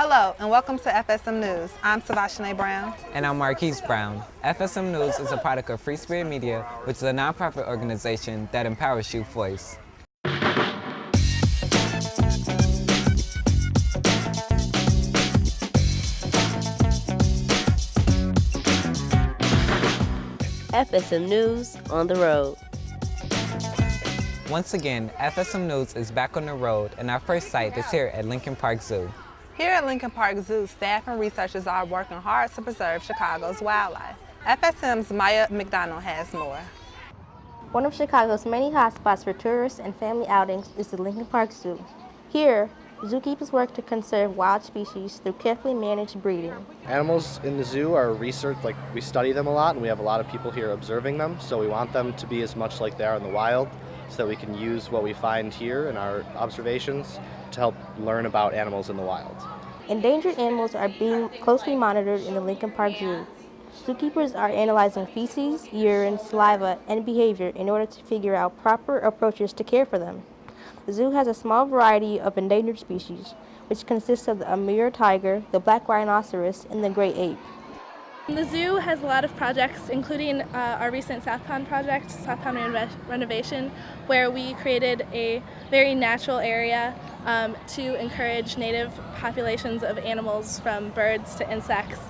Hello and welcome to FSM News. I'm Savashane Brown. And I'm Marquise Brown. FSM News is a product of Free Spirit Media, which is a nonprofit organization that empowers youth voice. FSM News on the road. Once again, FSM News is back on the road, and our first site is here at Lincoln Park Zoo. Here at Lincoln Park Zoo, staff and researchers are working hard to preserve Chicago's wildlife. FSM's Maya McDonald has more. One of Chicago's many hotspots for tourists and family outings is the Lincoln Park Zoo. Here, zookeepers work to conserve wild species through carefully managed breeding. Animals in the zoo are researched, we study them a lot, and we have a lot of people here observing them, so we want them to be as much like they are in the wild, so that we can use what we find here in our observations to help learn about animals in the wild. Endangered animals are being closely monitored in the Lincoln Park Zoo. Zookeepers are analyzing feces, urine, saliva, and behavior in order to figure out proper approaches to care for them. The zoo has a small variety of endangered species, which consists of the Amur tiger, the black rhinoceros, and the great ape. The zoo has a lot of projects, including our recent South Pond project, South Pond renovation, where we created a very natural area to encourage native populations of animals, from birds to insects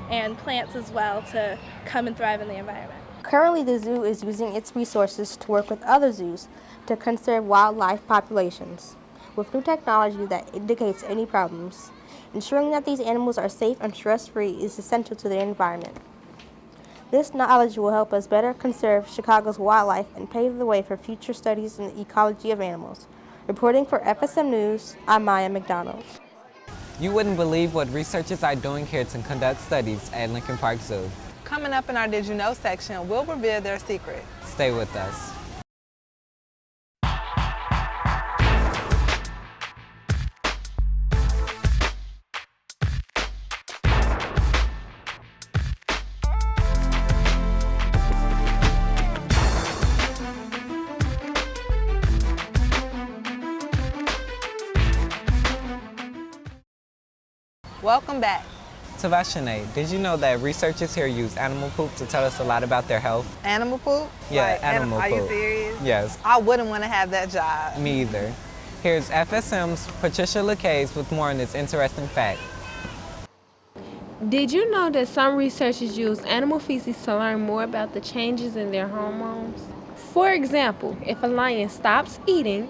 and plants as well, to come and thrive in the environment. Currently, the zoo is using its resources to work with other zoos to conserve wildlife populations, with new technology that indicates any problems. Ensuring that these animals are safe and stress-free is essential to their environment. This knowledge will help us better conserve Chicago's wildlife and pave the way for future studies in the ecology of animals. Reporting for FSM News, I'm Maya McDonald. You wouldn't believe what researchers are doing here to conduct studies at Lincoln Park Zoo. Coming up in our Did You Know section, we'll reveal their secret. Stay with us. Welcome back. Savashane, did you know that researchers here use animal poop to tell us a lot about their health? Animal poop? Yeah, animal poop. Are you serious? Yes. I wouldn't want to have that job. Me either. Here's FSM's Patricia Lacaze with more on this interesting fact. Did you know that some researchers use animal feces to learn more about the changes in their hormones? For example, if a lion stops eating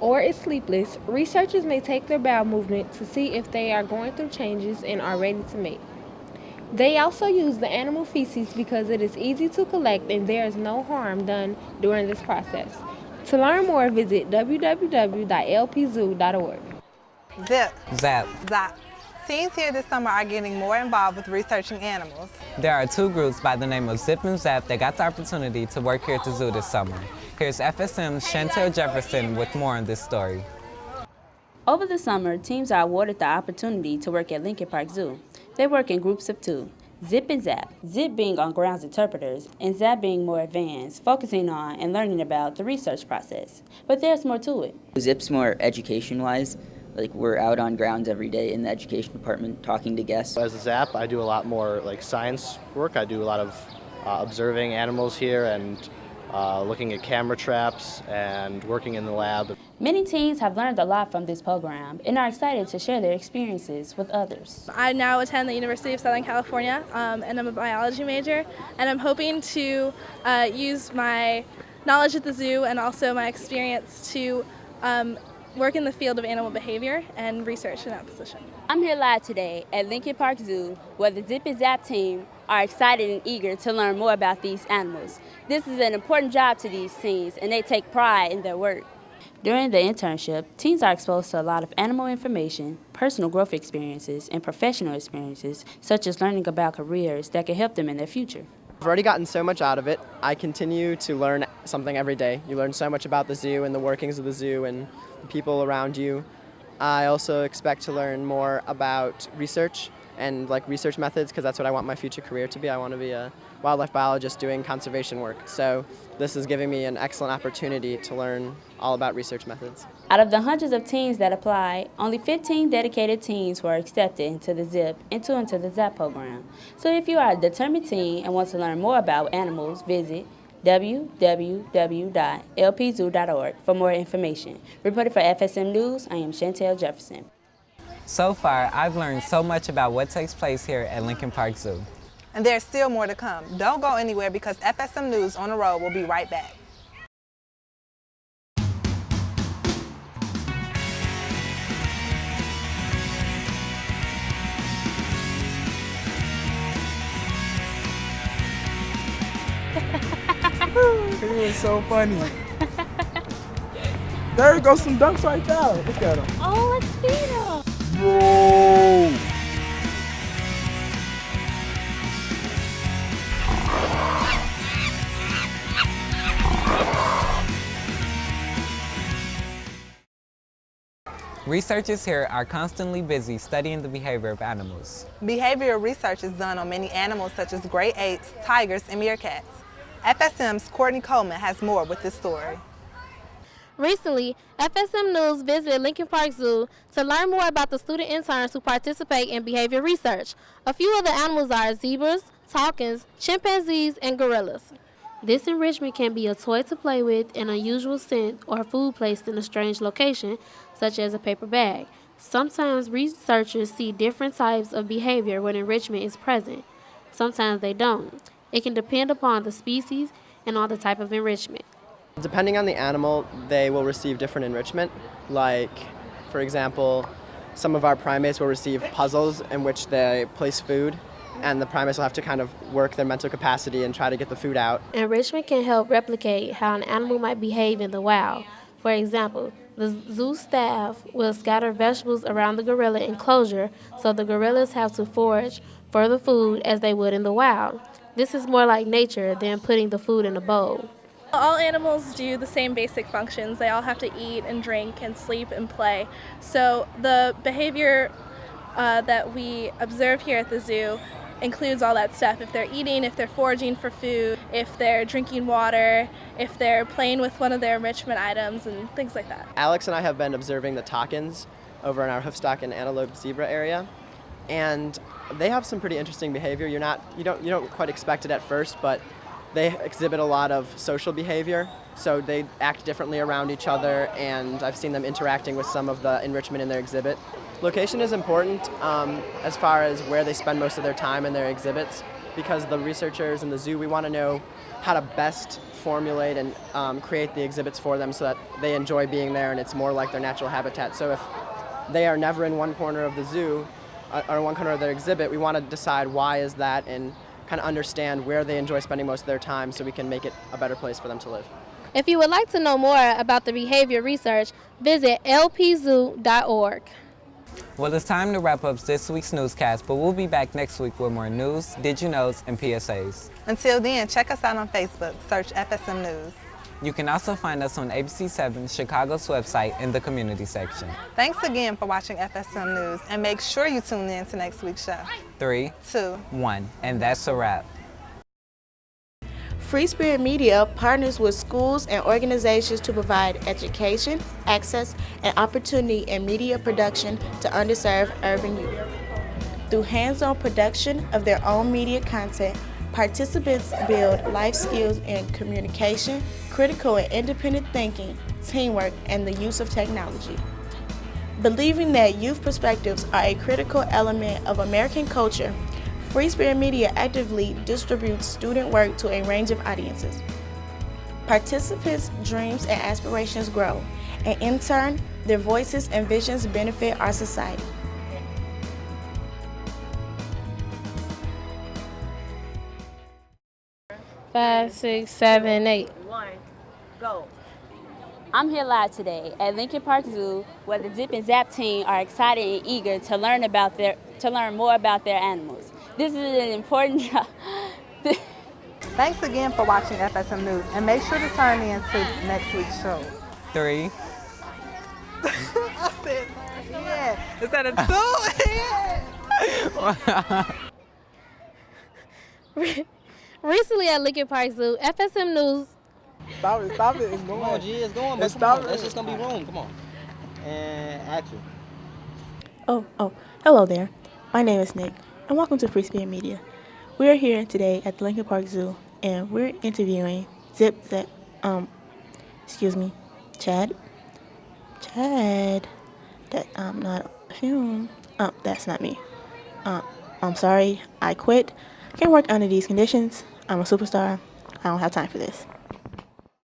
or is sleepless, researchers may take their bowel movement to see if they are going through changes and are ready to mate. They also use the animal feces because it is easy to collect and there is no harm done during this process. To learn more, visit www.lpzoo.org. Zip. Zap. Zap. Teens here this summer are getting more involved with researching animals. There are two groups by the name of Zip and Zap that got the opportunity to work here at the zoo this summer. Here's FSM's Chantel Jefferson with more on this story. Over the summer, teams are awarded the opportunity to work at Lincoln Park Zoo. They work in groups of two, Zip and Zap. Zip being on grounds interpreters and Zap being more advanced, focusing on and learning about the research process. But there's more to it. Zip's more education-wise. We're out on grounds every day in the education department talking to guests. As a Zap, I do a lot more science work. I do a lot of observing animals here and looking at camera traps and working in the lab. Many teens have learned a lot from this program and are excited to share their experiences with others. I now attend the University of Southern California, and I'm a biology major, and I'm hoping to use my knowledge at the zoo and also my experience to work in the field of animal behavior and research in that position. I'm here live today at Lincoln Park Zoo, where the Zip and Zap team are excited and eager to learn more about these animals. This is an important job to these teens, and they take pride in their work. During the internship, teens are exposed to a lot of animal information, personal growth experiences, and professional experiences, such as learning about careers that can help them in their future. I've already gotten so much out of it. I continue to learn something every day. You learn so much about the zoo and the workings of the zoo and the people around you. I also expect to learn more about research and research methods, because that's what I want my future career to be. I want to be a wildlife biologist doing conservation work. So this is giving me an excellent opportunity to learn all about research methods. Out of the hundreds of teams that applied, only 15 dedicated teams were accepted into the ZAP program. So if you are a determined teen and want to learn more about animals, visit www.lpzoo.org for more information. Reporting for FSM News, I am Chantel Jefferson. So far, I've learned so much about what takes place here at Lincoln Park Zoo. And there's still more to come. Don't go anywhere because FSM News on the road will be right back. It was so funny. There goes some ducks right there. Look at them. Oh, let's feed them. Whoa. Researchers here are constantly busy studying the behavior of animals. Behavioral research is done on many animals such as great apes, tigers, and meerkats. FSM's Courtney Coleman has more with this story. Recently, FSM News visited Lincoln Park Zoo to learn more about the student interns who participate in behavior research. A few of the animals are zebras, toucans, chimpanzees, and gorillas. This enrichment can be a toy to play with, an unusual scent, or food placed in a strange location, such as a paper bag. Sometimes researchers see different types of behavior when enrichment is present. Sometimes they don't. It can depend upon the species and on the type of enrichment. Depending on the animal, they will receive different enrichment. Like, for example, some of our primates will receive puzzles in which they place food, and the primates will have to kind of work their mental capacity and try to get the food out. Enrichment can help replicate how an animal might behave in the wild. For example, the zoo staff will scatter vegetables around the gorilla enclosure so the gorillas have to forage for the food as they would in the wild. This is more like nature than putting the food in a bowl. All animals do the same basic functions. They all have to eat and drink and sleep and play. So the behavior that we observe here at the zoo includes all that stuff. If they're eating, if they're foraging for food, if they're drinking water, if they're playing with one of their enrichment items and things like that. Alex and I have been observing the toucans over in our hoofstock and antelope zebra area, and they have some pretty interesting behavior. You don't quite expect it at first, but they exhibit a lot of social behavior, so they act differently around each other, and I've seen them interacting with some of the enrichment in their exhibit. Location is important as far as where they spend most of their time in their exhibits, because the researchers in the zoo, we want to know how to best formulate and create the exhibits for them so that they enjoy being there and it's more like their natural habitat. So if they are never in one corner of the zoo or one corner of their exhibit, we want to decide why is that and kind of understand where they enjoy spending most of their time so we can make it a better place for them to live. If you would like to know more about the behavior research, visit lpzoo.org. Well, it's time to wrap up this week's newscast, but we'll be back next week with more news, did you knows, and PSAs. Until then, check us out on Facebook. Search FSM News. You can also find us on ABC7 Chicago's website in the community section. Thanks again for watching FSM News, and make sure you tune in to next week's show. 3, 2, 1, and that's a wrap. Free Spirit Media partners with schools and organizations to provide education, access, and opportunity in media production to underserved urban youth. Through hands-on production of their own media content, participants build life skills in communication, critical and independent thinking, teamwork, and the use of technology. Believing that youth perspectives are a critical element of American culture, Free Spirit Media actively distributes student work to a range of audiences. Participants' dreams and aspirations grow, and in turn, their voices and visions benefit our society. Five, 6, 7, 8. 1, go. I'm here live today at Lincoln Park Zoo, where the Zip and Zap team are excited and eager to learn more about their animals. This is an important job. Thanks again for watching FSM News, and make sure to turn in to next week's show. 3. I said, yeah. Instead of 2, yeah. Recently at Lincoln Park Zoo, FSM News. Stop it, it's going. Come on, G, it's going, but It's come on. stopping. That's just gonna be room, come on. And action. Hello there. My name is Nick, and welcome to Free Spirit Media. We are here today at the Lincoln Park Zoo, and we're interviewing Chad. I'm not a film. That's not me. I'm sorry, I quit. Can't work under these conditions. I'm a superstar. I don't have time for this.